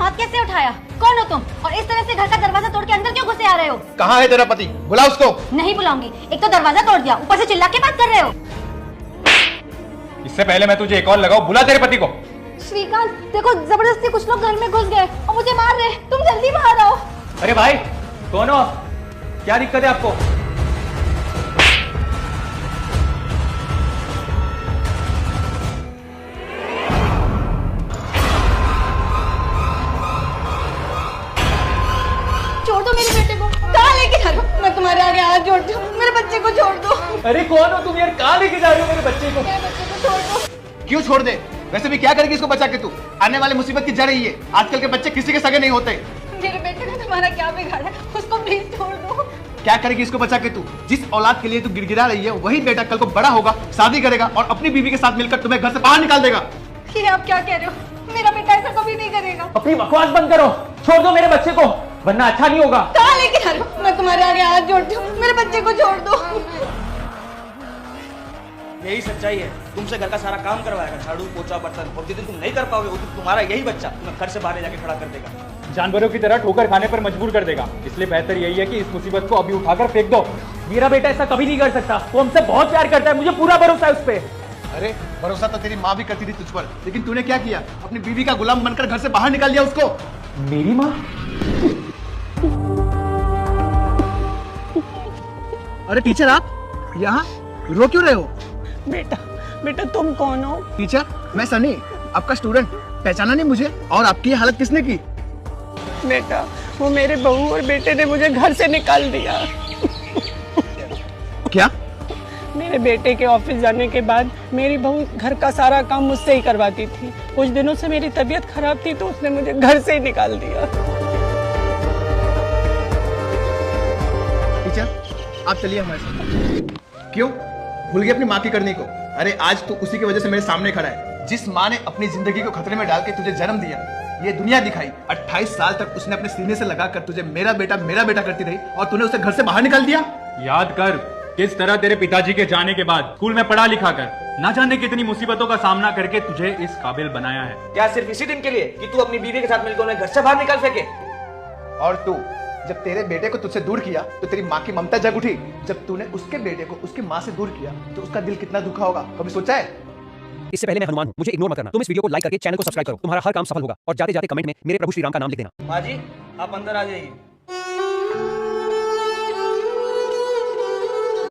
हाथ कैसे उठाया? कौन हो तुम? और इस तरह से घर का दरवाजा तोड़ के अंदर क्यों घुसे आ रहे हो? कहाँ है तेरा पति? बुला उसको। नहीं बुलाऊंगी। एक तो दरवाजा तोड़ दिया, ऊपर से चिल्ला के बात कर रहे हो। इससे पहले मैं तुझे एक और लगाऊं, बुला तेरे पति को। श्रीकांत देखो, जबरदस्ती कुछ लोग घर में घुस गए और मुझे मार रहे। तुम जल्दी बाहर आओ। अरे भाई कौन हो? क्या दिक्कत है आपको? छोड़ दो मेरे बेटे को। कहाँ लेके जा रहे हो? मैं तुम्हारे आगे हाथ जोड़ती हूँ, मेरे बच्चे को छोड़ दो। अरे कौन हो तुम यार? कहाँ लेके जा रहे हो मेरे बच्चे को? मेरे बच्चे को छोड़ दो। क्यों छोड़ दे? वैसे भी क्या करेगी इसको बचा के तू? आने वाली मुसीबत की जड़ ही है। आजकल के बच्चे किसी के सगे नहीं होते। मेरे बेटे ने तुम्हारा क्या बिगाड़ा? उसको प्लीज छोड़ दो। क्या करेगी इसको बचा के तू? जिस औलाद के लिए तू गिड़गिड़ा रही है वही बेटा कल को बड़ा होगा, शादी करेगा और अपनी बीवी के साथ मिलकर तुम्हें घर से बाहर निकाल देगा। ये आप क्या कह रहे हो? मेरा बेटा ऐसा कभी नहीं करेगा। अपनी बकवास बंद करो, छोड़ दो मेरे बच्चे को, वरना अच्छा नहीं होगा। कहाँ लेके जा रहे हो? मैं तुम्हारे आगे हाथ जोड़ती हूँ, मेरे बच्चे को छोड़ दो। यही सच्चाई है। तुमसे घर का सारा काम करवाएगा, झाड़ू पोछा बर्तन, और जिस दिन तुम नहीं कर पाओगे उस दिन तुम्हारा यही बच्चा तुम्हें घर से बाहर जाके खड़ा कर देगा, जानवरों की तरह ठोकर खाने पर मजबूर कर देगा। इसलिए बेहतर यही है कि इस मुसीबत को अभी उठाकर फेंक दो। मेरा बेटा ऐसा कभी नहीं कर सकता, वो हमसे बहुत प्यार करता है, मुझे पूरा भरोसा है उस पे। अरे भरोसा तो तेरी माँ भी करती थी तुझ पर, लेकिन तूने क्या किया? अपनी बीवी का गुलाम बनकर घर से बाहर निकाल दिया उसको। मेरी माँ? अरे टीचर आप यहाँ रो क्यों रहे हो? बेटा बेटा तुम कौन हो? टीचर मैं सनी, आपका स्टूडेंट। पहचाना नहीं मुझे? और आपकी ये हालत किसने की? बेटा वो मेरे बहू और बेटे ने मुझे घर से निकाल दिया। क्या? मेरे बेटे के ऑफिस जाने के बाद मेरी बहू घर का सारा काम मुझसे ही करवाती थी। कुछ दिनों से मेरी तबीयत खराब थी तो उसने मुझे घर से ही निकाल दिया। टीचर आप चलिए हमारे साथ। क्यों भूल गए अपनी माँ की करनी को? अरे आज तो उसी की वजह से मेरे सामने खड़ा है। जिस माँ ने अपनी जिंदगी को खतरे में डाल के तुझे जन्म दिया, ये दुनिया दिखाई, 28 साल तक उसने अपने सीने से लगाकर तुझे मेरा बेटा करती रही और तूने उसे घर से बाहर निकाल दिया। याद कर किस तरह तेरे पिताजी के जाने के बाद स्कूल में पढ़ा लिखा कर ना जाने कितनी मुसीबतों का सामना करके तुझे इस काबिल बनाया है। क्या सिर्फ इसी दिन के लिए कि तू अपनी बीवी के साथ मिलकर उन्हें घर से बाहर निकाल सके? और तू जब तेरे बेटे को तुझसे दूर किया तो तेरी माँ की ममता जग उठी। जब तूने उसके बेटे को उसकी माँ से दूर किया तो उसका दिल कितना दुखा होगा, कभी सोचा है? इससे पहले मैं हनुमान हूं, मुझे इग्नोर मत करना। तुम इस वीडियो को लाइक करके चैनल को सब्सक्राइब करो, तुम्हारा हर काम सफल होगा। और जाते जाते कमेंट में मेरे प्रभु श्री राम का नाम लिख देना। माँ जी आप अंदर आ जाइए।